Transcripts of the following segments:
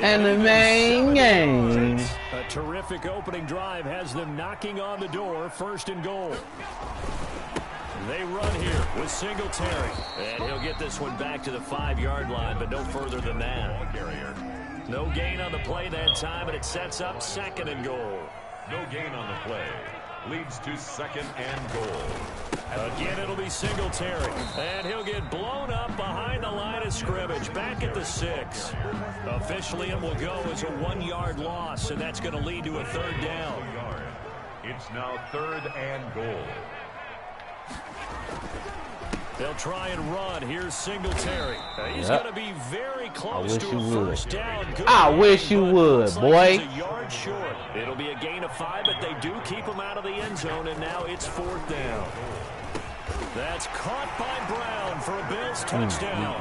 And the main game. A terrific opening drive has them knocking on the door. 1st and goal. They run here with Singletary. And he'll get this one back to the 5-yard line, but no further than that. No gain on the play that time, and it sets up 2nd and goal. No gain on the play. Leads to 2nd and goal. Again, it'll be Singletary. And he'll get blown up behind the line of scrimmage. Back at the 6. Officially, it will go as a 1-yard loss, and that's going to lead to a 3rd down. It's now 3rd and goal. They'll try and run. Here's Singletary. He's going to be very close to a 1st down. I wish you would, boy. He's a yard short. It'll be a gain of 5, but they do keep him out of the end zone, and now it's 4th down. That's caught by Brown for a Bills touchdown.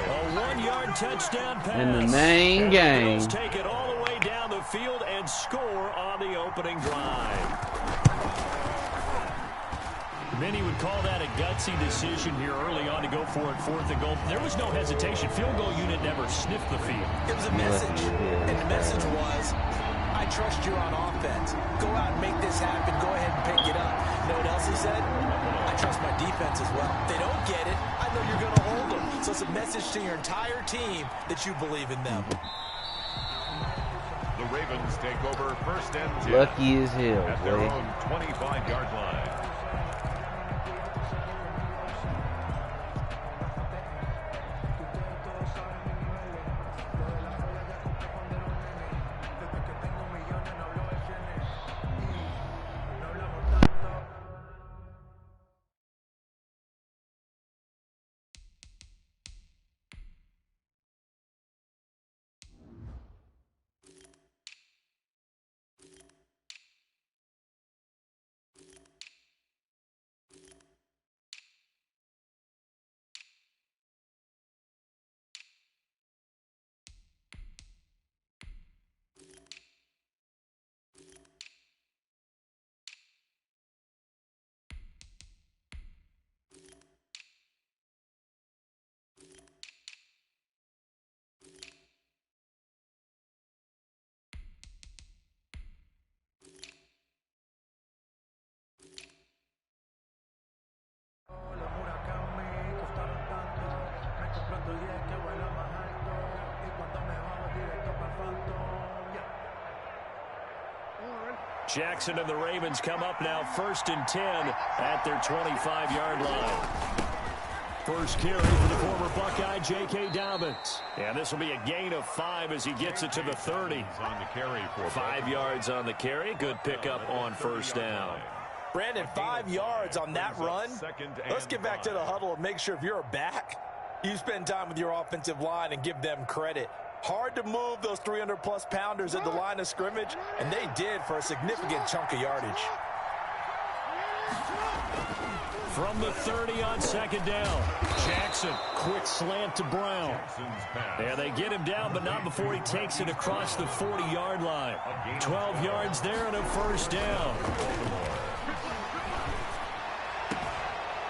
A 1-yard touchdown pass. In the main game. The Bills take it all the way down the field and score on the opening drive. Many would call that a gutsy decision here early on to go for it 4th and goal. There was no hesitation. Field goal unit never sniffed the field. It was a message, and the message was, I trust you on offense. Go out and make this happen. Go ahead and pick it up. You know what else he said? I trust my defense as well. If they don't get it, I know you're going to hold them. So it's a message to your entire team that you believe in them. The Ravens take over 1st and 10. Lucky as hell, at their own 25-yard line. Jackson and the Ravens come up now 1st and 10 at their 25-yard line. First carry for the former Buckeye, J.K. Dobbins. And this will be a gain of 5 as he gets it to the 30. On the carry for 5 yards on the carry. Good pickup on 1st down. Brandon, 5 yards on that run. Let's get back to the huddle and make sure if you're a back, you spend time with your offensive line and give them credit. Hard to move those 300-plus pounders at the line of scrimmage, and they did for a significant chunk of yardage. From the 30 on 2nd down. Jackson, quick slant to Brown. And they get him down, but not before he takes it across the 40-yard line. 12 yards there and a 1st down.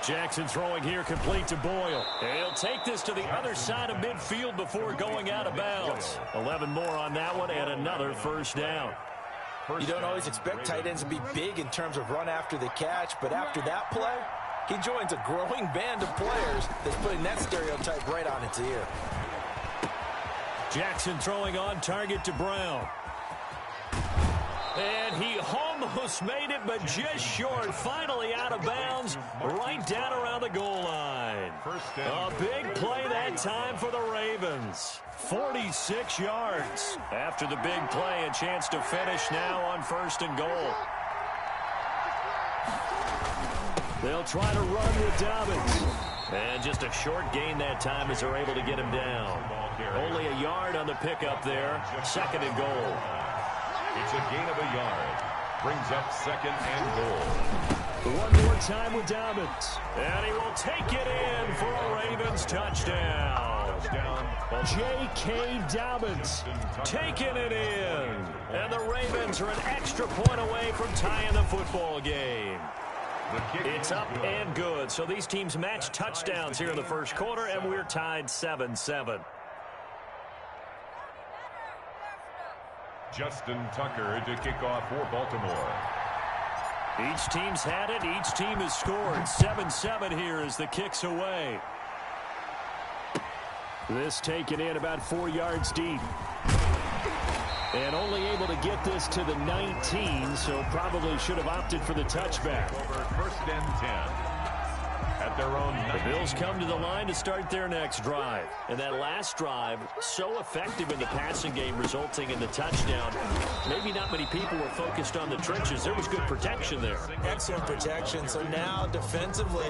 Jackson throwing here complete to Boyle. He'll take this to the other side of midfield before going out of bounds. 11 more on that one and another 1st down. You don't always expect tight ends to be big in terms of run after the catch, but after that play, he joins a growing band of players that's putting that stereotype right on its ear. Jackson throwing on target to Brown. And he almost made it, but just short. Finally out of bounds, right down around the goal line. A big play that time for the Ravens. 46 yards. After the big play, a chance to finish now on 1st and goal. They'll try to run with Dobbins. And just a short gain that time as they're able to get him down. Only a yard on the pickup there. 2nd and goal. It's a gain of a yard. Brings up 2nd and goal. One more time with Dobbins. And he will take it in for a Ravens touchdown. J.K. Dobbins taking it in. And the Ravens are an extra point away from tying the football game. It's up and good. So these teams match touchdowns here in the 1st quarter, and we're tied 7-7. Justin Tucker to kick off for Baltimore. Each team's had it. Each team has scored. 7-7 here as the kick's away. This taken in about 4 yards deep. And only able to get this to the 19, so probably should have opted for the touchback. Over 1st and 10. At their own 19. The Bills come to the line to start their next drive. And that last drive, so effective in the passing game, resulting in the touchdown. Maybe not many people were focused on the trenches. There was good protection there. Excellent protection. So now defensively,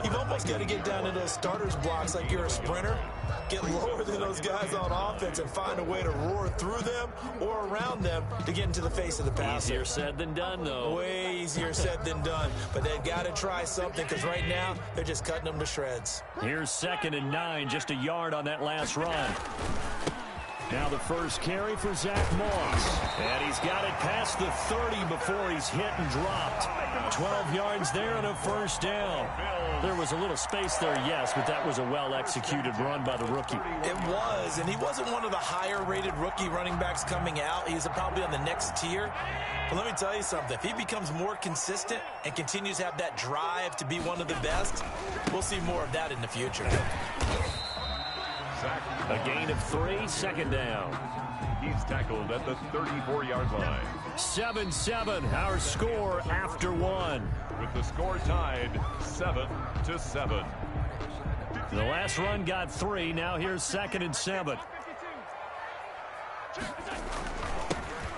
you've almost got to get down to those starters blocks like you're a sprinter. Get lower than those guys on offense and find a way to roar through them or around them to get into the face of the passer. Easier said than done, though. Way easier said than done. But they've got to try something because right now they're just cutting them to shreds. Here's 2nd and 9, just a yard on that last run. Now the first carry for Zach Moss. And he's got it past the 30 before he's hit and dropped. 12 yards there and a first down. There was a little space there, yes, but that was a well-executed run by the rookie. It was, and he wasn't one of the higher-rated rookie running backs coming out. He's probably on the next tier. But let me tell you something. If he becomes more consistent and continues to have that drive to be one of the best, we'll see more of that in the future. A gain of 3, 2nd down. He's tackled at the 34-yard line. 7-7, our score after 1. With the score tied 7-7. The last run got 3. Now here's 2nd and 7.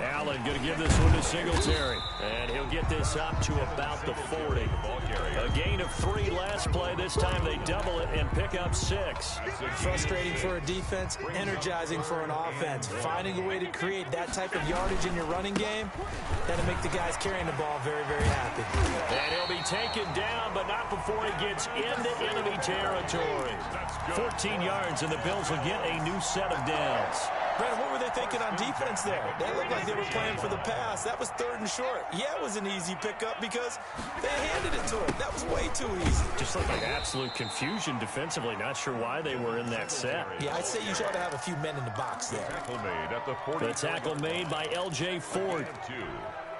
Allen going to give this one to Singletary. And he'll get this up to about the 40. A gain of 3 last play. This time they double it and pick up 6. Frustrating for a defense, energizing for an offense. Finding a way to create that type of yardage in your running game, that'll make the guys carrying the ball very, very happy. And he'll be taken down, but not before he gets into enemy territory. 14 yards, and the Bills will get a new set of downs. Brandon, what were they thinking on defense there? They looked like they were playing for the pass. That was 3rd and short. Yeah, it was an easy pickup because they handed it to him. That was way too easy. Just looked like absolute confusion defensively. Not sure why they were in that set. Yeah, I'd say you try to have a few men in the box there. Tackle made at the 40. The tackle made by L.J. Ford.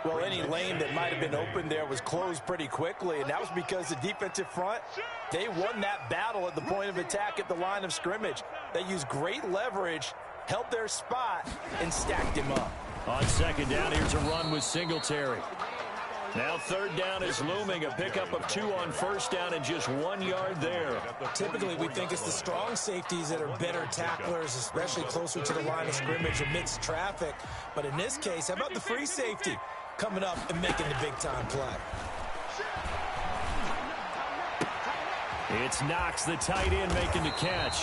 Well, any lane that might have been open there was closed pretty quickly, and that was because the defensive front, they won that battle at the point of attack at the line of scrimmage. They used great leverage, held their spot, and stacked him up. On 2nd down, here's a run with Singletary. Now 3rd down is looming. A pickup of 2 on 1st down and just 1 yard there. Typically, we think it's the strong safeties that are better tacklers, especially closer to the line of scrimmage amidst traffic. But in this case, how about the free safety coming up and making the big-time play? It's Knox, the tight end, making the catch.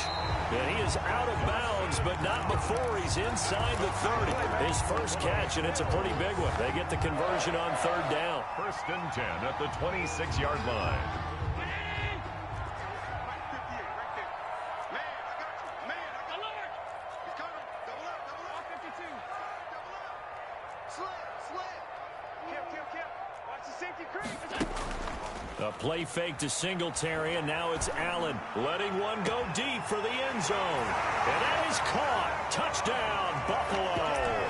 And he is out of bounds, but not before he's inside the 30. His first catch, and it's a pretty big one. They get the conversion on 3rd down. 1st and 10 at the 26-yard line. A play fake to Singletary, and now it's Allen letting one go deep for the end zone. And that is caught. Touchdown, Buffalo.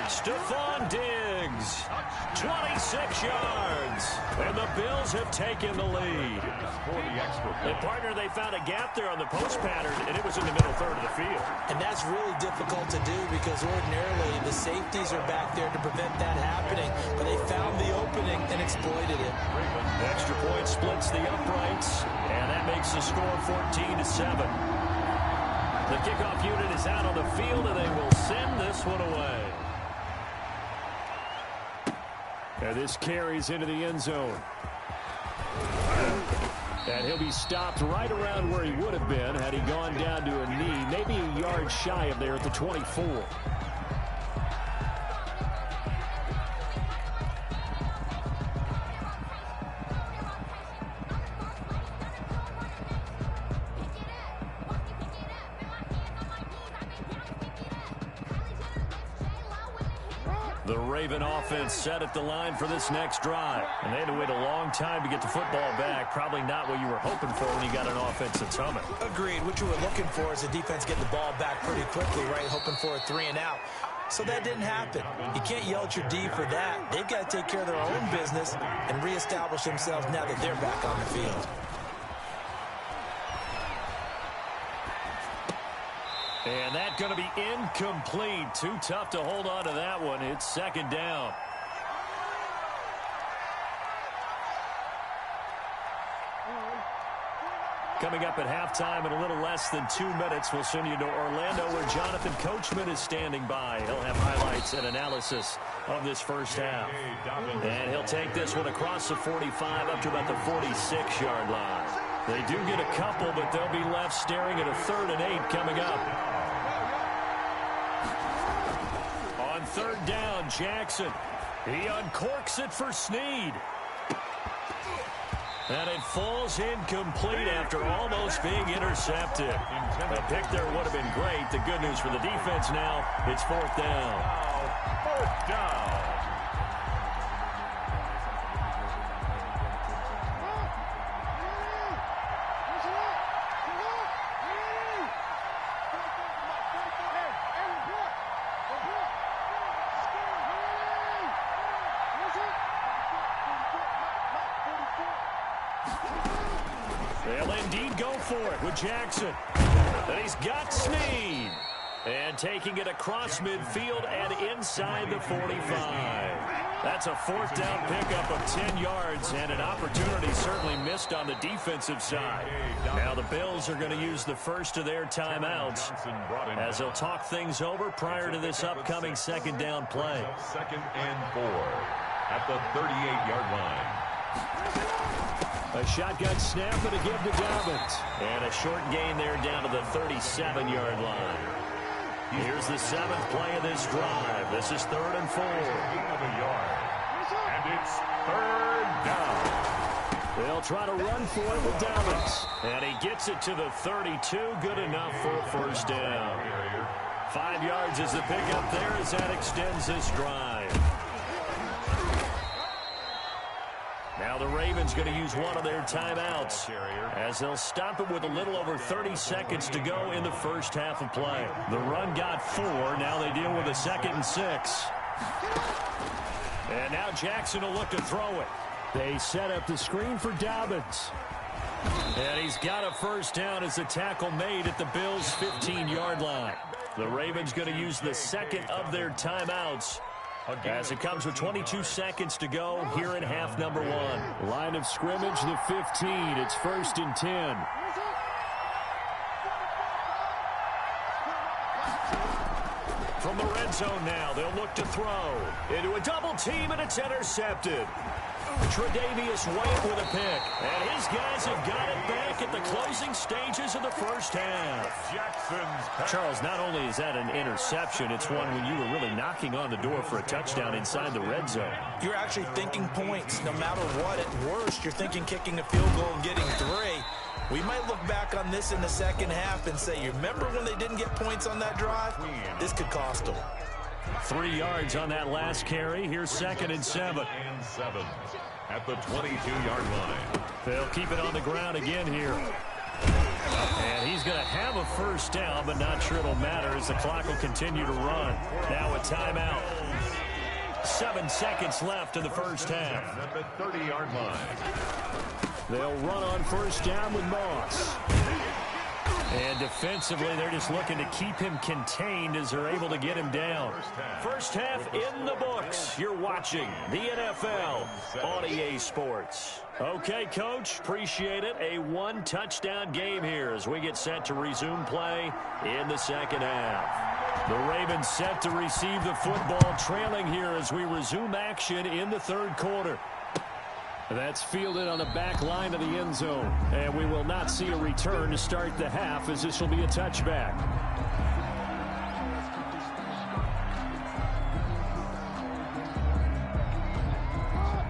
Stephon Diggs, 26 yards. And the Bills have taken the lead. And partner, they found a gap there on the post pattern, and it was in the middle 3rd of the field. And that's really difficult to do because ordinarily the safeties are back there to prevent that happening. But they found the opening and exploited it. Extra point splits the uprights, and that makes the score 14-7. The kickoff unit is out on the field, and they will send this one away. And this carries into the end zone. And he'll be stopped right around where he would have been had he gone down to a knee, maybe a yard shy of there at the 24. The Raven offense set at the line for this next drive. And they had to wait a long time to get the football back. Probably not what you were hoping for when you got an offense that's humming. Agreed. What you were looking for is the defense getting the ball back pretty quickly, right? Hoping for a 3 and out. So that didn't happen. You can't yell at your D for that. They've got to take care of their own business and reestablish themselves now that they're back on the field. And that's going to be incomplete. Too tough to hold on to that one. It's second down. Coming up at halftime in a little less than 2 minutes, we'll send you to Orlando where Jonathan Coachman is standing by. He'll have highlights and analysis of this first half. And he'll take this one across the 45 up to about the 46-yard line. They do get a couple, but they'll be left staring at a 3rd and 8 coming up. On 3rd down, Jackson. He uncorks it for Snead. And it falls incomplete after almost being intercepted. A pick there would have been great. The good news for the defense now, it's 4th down. 4th down. They'll indeed go for it with Jackson. And he's got Snead. And taking it across midfield and inside the 45. That's a 4th down pickup of 10 yards and an opportunity certainly missed on the defensive side. Now the Bills are going to use the first of their timeouts as they'll talk things over prior to this upcoming 2nd down play. 2nd and 4 at the 38-yard line. A shotgun snap and a give to Dobbins. And a short gain there down to the 37-yard line. Here's the 7th play of this drive. This is 3rd and 4. And it's 3rd down. They'll try to run for it with Dobbins. And he gets it to the 32. Good enough for a 1st down. 5 yards is the pickup there as that extends this drive. Now the Ravens going to use one of their timeouts as they'll stop it with a little over 30 seconds to go in the first half of play. The run got 4. Now they deal with a 2nd and 6. And now Jackson will look to throw it. They set up the screen for Dobbins. And he's got a 1st down as the tackle made at the Bills' 15-yard line. The Ravens going to use the 2nd of their timeouts as it comes with 22 seconds to go here in half number 1. Line of scrimmage, the 15. It's 1st and 10. From the red zone now, they'll look to throw. Into a double team, and it's intercepted. Tre'Davious White with a pick. And his guys have got it back at the closing stages of the first half. Charles, not only is that an interception, it's one when you were really knocking on the door for a touchdown inside the red zone. You're actually thinking points. No matter what, at worst, you're thinking kicking a field goal and getting 3. We might look back on this in the second half and say, you remember when they didn't get points on that drive? This could cost them. 3 yards on that last carry. Here's 2nd and 7. At the 22-yard line. They'll keep it on the ground again here. And he's going to have a 1st down, but not sure it'll matter as the clock will continue to run. Now a timeout. 7 seconds left in the first half. At the 30-yard line. They'll run on 1st down with Moss. And defensively, they're just looking to keep him contained as they're able to get him down. First half in the books. You're watching the NFL on EA Sports. Okay, Coach, appreciate it. A 1-touchdown game here as we get set to resume play in the second half. The Ravens set to receive the football, trailing here as we resume action in the 3rd quarter. That's fielded on the back line of the end zone. And we will not see a return to start the half as this will be a touchback.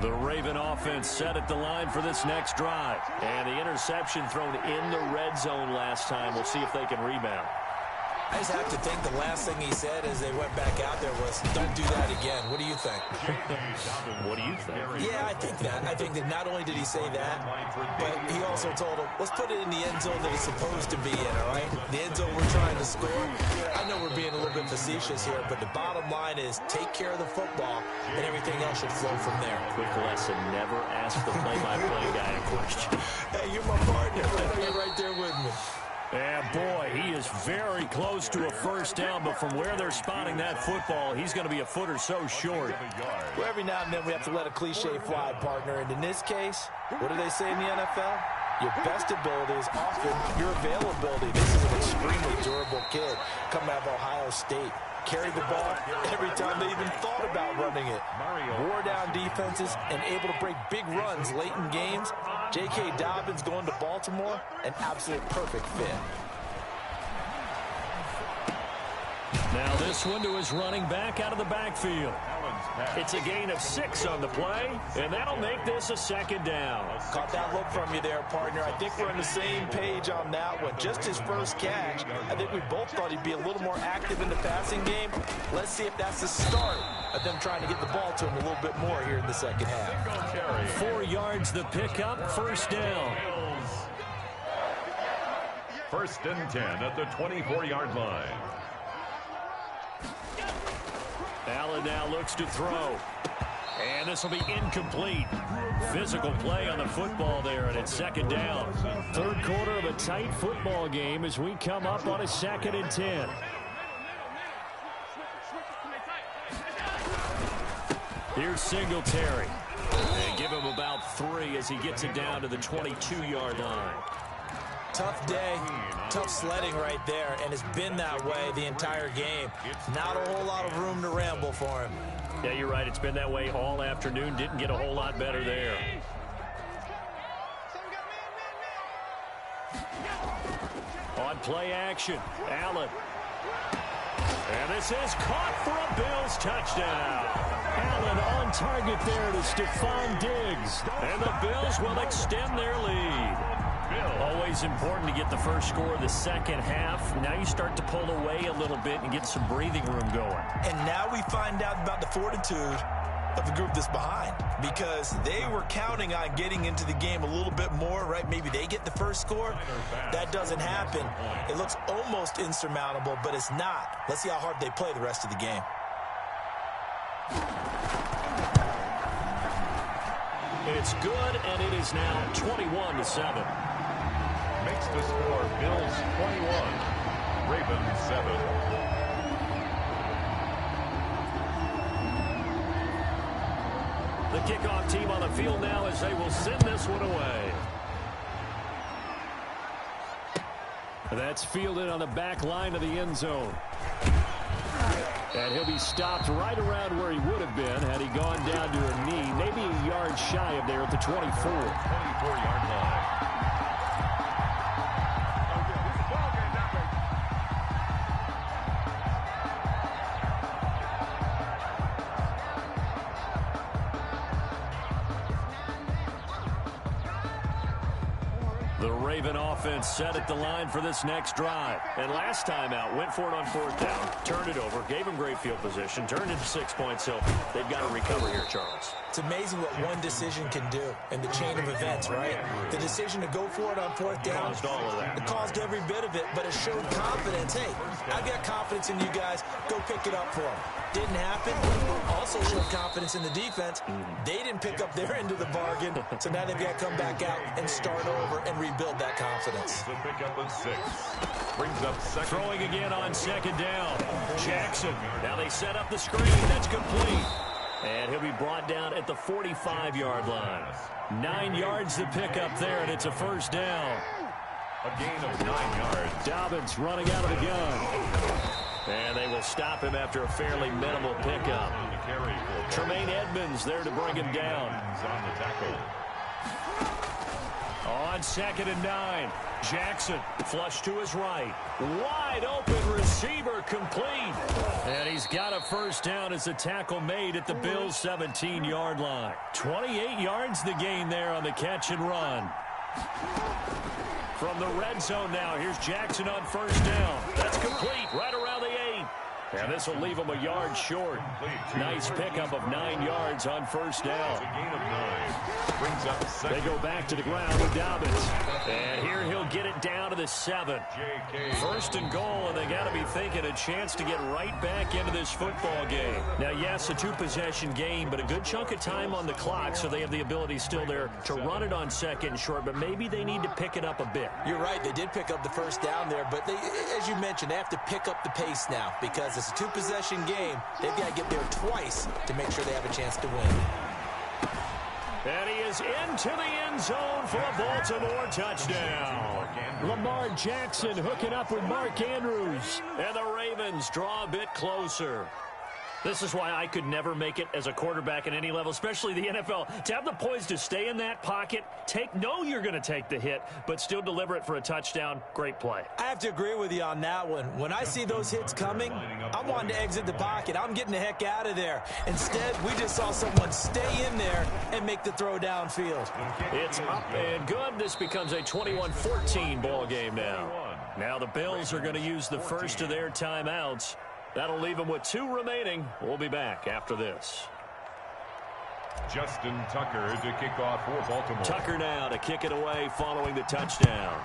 The Raven offense set at the line for this next drive. And the interception thrown in the red zone last time. We'll see if they can rebound. I just have to think the last thing he said as they went back out there was, don't do that again. What do you think? What do you think? Yeah, I think that. I think that not only did he say that, but he also told him, let's put it in the end zone that it's supposed to be in, all right? The end zone we're trying to score. I know we're being a little bit facetious here, but the bottom line is take care of the football, and everything else should flow from there. Quick lesson, never ask the play-by-play guy a question. Hey, you're my partner. I know you're right there with me. And boy, he is very close to a first down, but from where they're spotting that football, he's going to be a foot or so short. Well, every now and then we have to let a cliche fly, partner, and in this case, what do they say in the NFL? Your best ability is often your availability. This is an extremely durable kid coming out of Ohio State. Carried the ball every time they even thought about running it. Wore down defenses and able to break big runs late in games. J.K. Dobbins going to Baltimore, an absolute perfect fit. Now this one to his running back out of the backfield. It's a gain of 6 on the play, and that'll make this a second down. Caught that look from you there, partner. I think we're on the same page on that one. Just his first catch. I think we both thought he'd be a little more active in the passing game. Let's see if that's the start of them trying to get the ball to him a little bit more here in the second half. 4 yards the pickup, first down. First and 10 at the 24-yard line. Allen now looks to throw. And this will be incomplete. Physical play on the football there, and it's second down. Third quarter of a tight football game as we come up on a 2nd and 10. Here's Singletary. And give him about 3 as he gets it down to the 22-yard line. Tough day, tough sledding right there, and it's been that way the entire game. Not a whole lot of room to ramble for him. Yeah, you're right. It's been that way all afternoon. Didn't get a whole lot better there. On play action, Allen. And this is caught for a Bills touchdown. Allen on target there to Stephon Diggs. And the Bills will extend their lead. Always important to get the first score of the second half. Now you start to pull away a little bit and get some breathing room going. And now we find out about the fortitude of the group that's behind, because they were counting on getting into the game a little bit more, right? Maybe they get the first score. That doesn't happen. It looks almost insurmountable, but it's not. Let's see how hard they play the rest of the game. It's good, and it is now 21-7. Makes the score Bills 21, Ravens 7. The kickoff team on the field now as they will send this one away. That's fielded on the back line of the end zone. And he'll be stopped right around where he would have been had he gone down to a knee, maybe a yard shy of there at the 24. 24-yard line. The Raven offense set at the line for this next drive. And last time out, went for it on 4th down, turned it over, gave him great field position, turned into 6 points, so they've got to recover here, Charles. It's amazing what one decision can do in the chain of events, right? The decision to go for it on 4th down, Caused all of that. it caused every bit of it, but it showed confidence. Hey, I got confidence in you guys. Go pick it up for them. Didn't happen. Also showed confidence in the defense. They didn't pick up their end of the bargain, so now they've got to come back out and start over and rebuild that confidence. The pickup of 6. Brings up second. Throwing again on 2nd down. Jackson. Now they set up the screen. That's complete. And he'll be brought down at the 45-yard line. 9 yards to pick up there, and it's a first down. A gain of 9 yards. Dobbins running out of the gun. And they will stop him after a fairly minimal pickup. Tremaine Edmonds there to bring him down. On the tackle. On 2nd and 9. Jackson flush to his right. Wide open receiver complete. And he's got a first down as a tackle made at the Bills' 17-yard line. 28 yards the gain there on the catch and run. From the red zone now, here's Jackson on first down. That's complete right around the 8. And this will leave them a yard short. Nice pickup of 9 yards on first down. It's a gain of 9. Brings up second. They go back to the ground with Dobbins. And here he'll get it down to the 7. First and goal, and they got to be thinking a chance to get right back into this football game. Now, yes, a 2-possession game, but a good chunk of time on the clock, so they have the ability still there to run it on second and short, but maybe they need to pick it up a bit. You're right. They did pick up the first down there, but they, as you mentioned, they have to pick up the pace now because it's a 2-possession game. They've got to get there twice to make sure they have a chance to win. And he is into the end zone for a Baltimore touchdown. Lamar Jackson hooking up with Mark Andrews. And the Ravens draw a bit closer. This is why I could never make it as a quarterback at any level, especially the NFL. To have the poise to stay in that pocket, know you're going to take the hit, but still deliver it for a touchdown. Great play. I have to agree with you on that one. When I see those hits coming, I'm wanting to exit the pocket. I'm getting the heck out of there. Instead, we just saw someone stay in there and make the throw downfield. It's up and good. This becomes a 21-14 ball game now. Now the Bills are going to use the first of their timeouts. That'll leave them with 2 remaining. We'll be back after this. Justin Tucker to kick off for Baltimore. Tucker now to kick it away following the touchdown.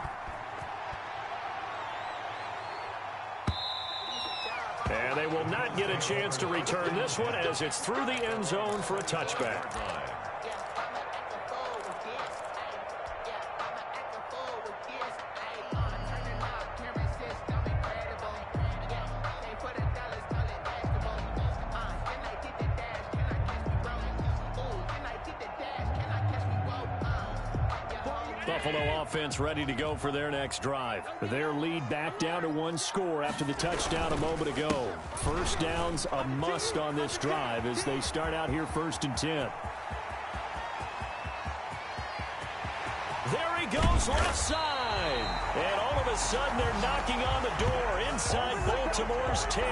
And they will not get a chance to return this one as it's through the end zone for a touchback. Buffalo offense ready to go for their next drive. Their lead back down to 1 score after the touchdown a moment ago. First down's a must on this drive as they start out here 1st and 10. There he goes, left side. And all of a sudden they're knocking on the door inside Baltimore's 10.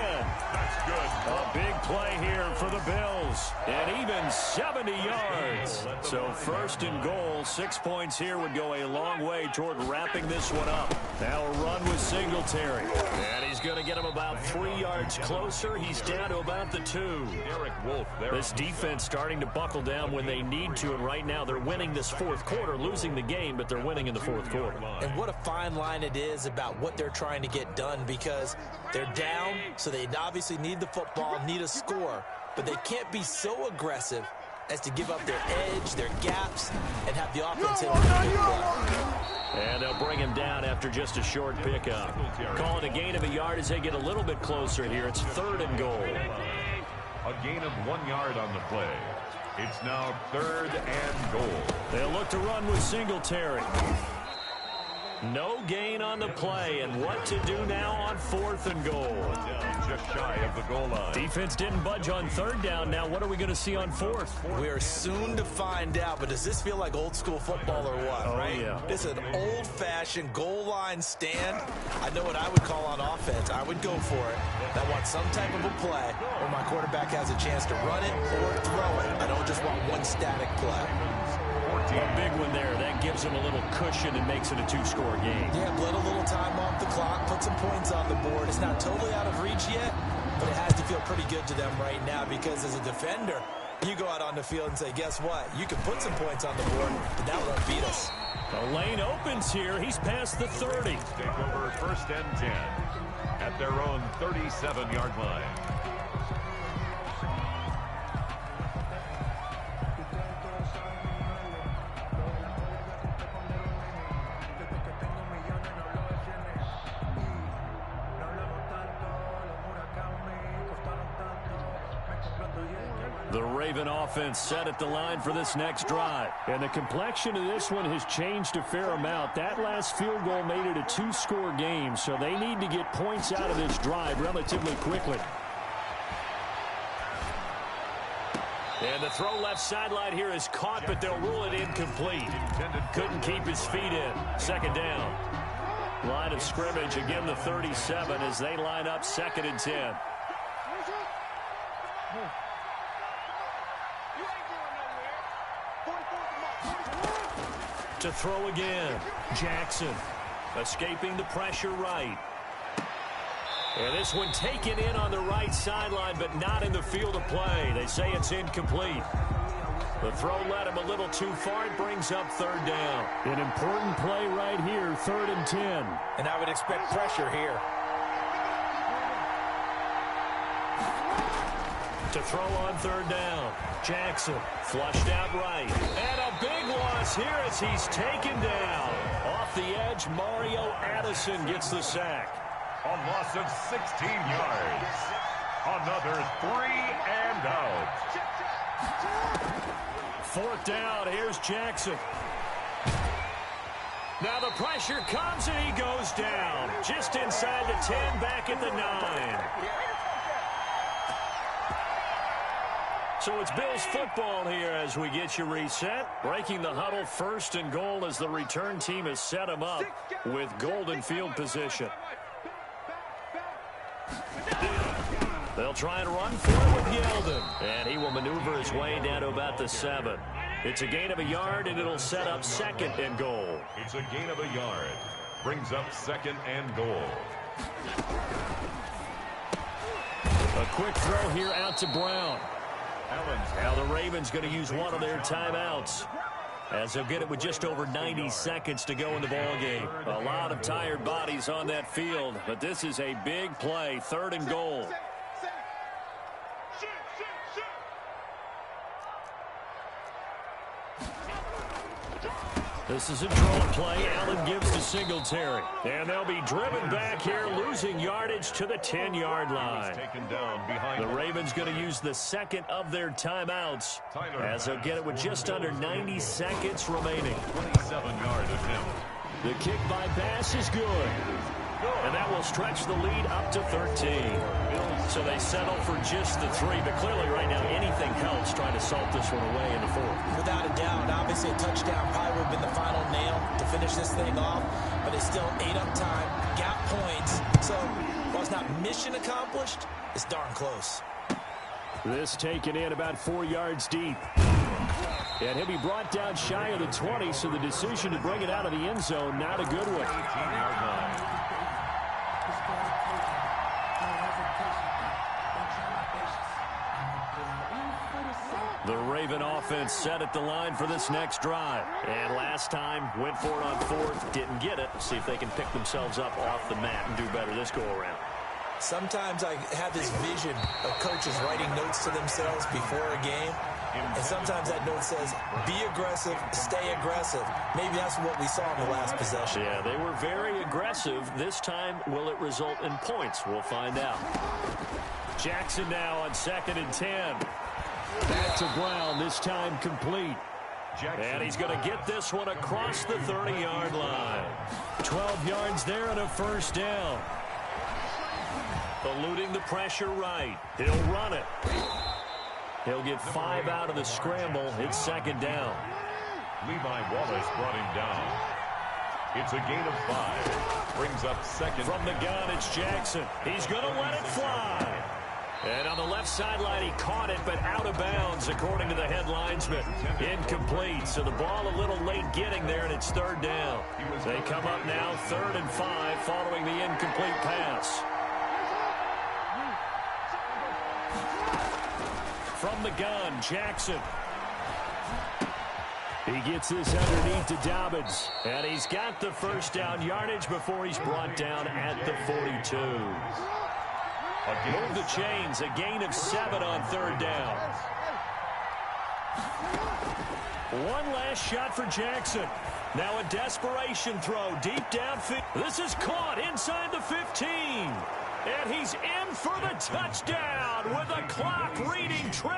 That's good. A big play here for the Bills. And even 70 yards. So 1st and goal, 6 points here would go a long way toward wrapping this one up. Now a run with Singletary. And he's going to get him about 3 yards closer. He's down to about the 2. Derek Wolfe there. This defense starting to buckle down when they need to, and right now they're winning this 4th quarter, losing the game, but they're winning in the 4th quarter. And what a fine line it is about what they're trying to get done because they're down, so they obviously need the football, need a score, but they can't be so aggressive as to give up their edge, their gaps, and have the offense hit with a big play. And they'll bring him down after just a short pickup. Calling a gain of a yard as they get a little bit closer here. It's 3rd and goal. A gain of 1 yard on the play. It's now 3rd and goal. They'll look to run with Singletary. No gain on the play, and what to do now on 4th and goal. Just shy of the goal line. Defense didn't budge on 3rd down. Now what are we going to see on 4th? We are soon to find out, but does this feel like old school football or what, right? Yeah. This is an old-fashioned goal line stand. I know what I would call on offense. I would go for it. I want some type of a play where my quarterback has a chance to run it or throw it. I don't just want one static play. A big one there. That gives them a little cushion and makes it a 2-score game. Yeah, let a little time off the clock, put some points on the board. It's not totally out of reach yet, but it has to feel pretty good to them right now because as a defender, you go out on the field and say, guess what? You can put some points on the board, but that won't beat us. The lane opens here. He's past the 30. Take over 1st and 10 at their own 37-yard line. The Raven offense set at the line for this next drive. And the complexion of this one has changed a fair amount. That last field goal made it a 2-score game, so they need to get points out of this drive relatively quickly. And the throw left sideline here is caught, but they'll rule it incomplete. Couldn't keep his feet in. 2nd down. Line of scrimmage, again the 37 as they line up 2nd and 10. To throw again. Jackson escaping the pressure right. And this one taken in on the right sideline, but not in the field of play. They say it's incomplete. The throw led him a little too far. It brings up third down. An important play right here, 3rd and 10. And I would expect pressure here. To throw on third down. Jackson flushed out right. And a big loss here as he's taken down. Off the edge, Mario Addison gets the sack. A loss of 16 yards. Another 3 and out. 4th down. Here's Jackson. Now the pressure comes and he goes down. Just inside the 10, back at the 9. So it's Bills football here as we get you reset. Breaking the huddle, 1st and goal as the return team has set him up with golden field position. They'll try and run for it with Yeldon. And he will maneuver his way down to about the 7. It's a gain of a yard, and it'll set up 2nd and goal. It's a gain of a yard. Brings up 2nd and goal. A quick throw here out to Brown. Now the Ravens going to use one of their timeouts, as they'll get it with just over 90 seconds to go in the ball game. A lot of tired bodies on that field, but this is a big play, 3rd and goal. This is a draw play. Allen gives to Singletary. And they'll be driven back here, losing yardage to the 10-yard line. The Ravens going to use the 2nd of their timeouts, as they'll get it with just under 90 seconds remaining. 27-yard attempt. The kick by Bass is good. And that will stretch the lead up to 13. So they settle for just the 3. But clearly right now anything helps trying to salt this one away in the 4th. Without a doubt, obviously a touchdown probably would have been the final nail to finish this thing off. But it's still ate up time, got points. So while it's not mission accomplished, it's darn close. This taken in about 4 yards deep. And he'll be brought down shy of the 20, so the decision to bring it out of the end zone, not a good one. 18-yard line. The Raven offense set at the line for this next drive. And last time, went for it on 4th, didn't get it. See if they can pick themselves up off the mat and do better this go-around. Sometimes I have this vision of coaches writing notes to themselves before a game. And sometimes that note says, be aggressive, stay aggressive. Maybe that's what we saw in the last possession. Yeah, they were very aggressive. This time, will it result in points? We'll find out. Jackson now on 2nd and 10. Back to Brown, this time complete. And he's going to get this one across the 30-yard line. 12 yards there and a 1st down. Eluding the pressure right. He'll run it. He'll get 5 out of the scramble. It's 2nd down. Levi Wallace brought him down. It's a gain of 5. Brings up 2nd. From the gun, it's Jackson. He's going to let it fly. And on the left sideline, he caught it, but out of bounds, according to the head linesman. Incomplete, so the ball a little late getting there, and it's 3rd down. They come up now 3rd and 5 following the incomplete pass. From the gun, Jackson. He gets this underneath to Dobbins. And he's got the 1st down yardage before he's brought down at the 42. Move the chains, a gain of 7 on 3rd down. One last shot for Jackson. Now a desperation throw deep downfield. This is caught inside the 15. And he's in for the touchdown with the clock reading 000.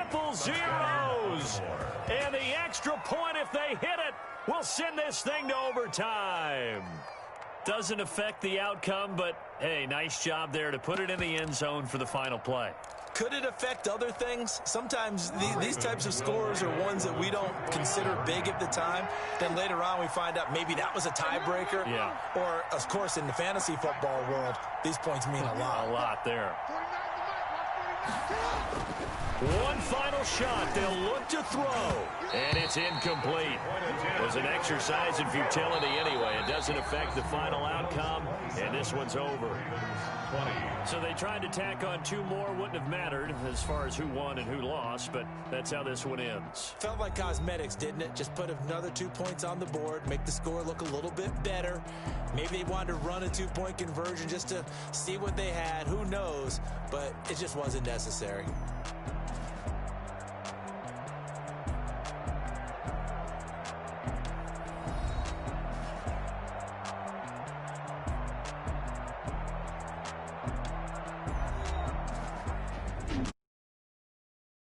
And the extra point, if they hit it, will send this thing to overtime. Doesn't affect the outcome, but, hey, nice job there to put it in the end zone for the final play. Could it affect other things? Sometimes these types of scores are ones that we don't consider big at the time. Then later on we find out maybe that was a tiebreaker. Yeah. Or, of course, in the fantasy football world, these points mean a lot. A lot there. One final shot. They'll look to throw. And it's incomplete. It was an exercise in futility anyway. It doesn't affect the final outcome, and this one's over. 20. So they tried to tack on 2 more. Wouldn't have mattered as far as who won and who lost, but that's how this one ends. Felt like cosmetics, didn't it? Just put another 2 points on the board, make the score look a little bit better. Maybe they wanted to run a 2-point conversion just to see what they had. Who knows? But it just wasn't necessary.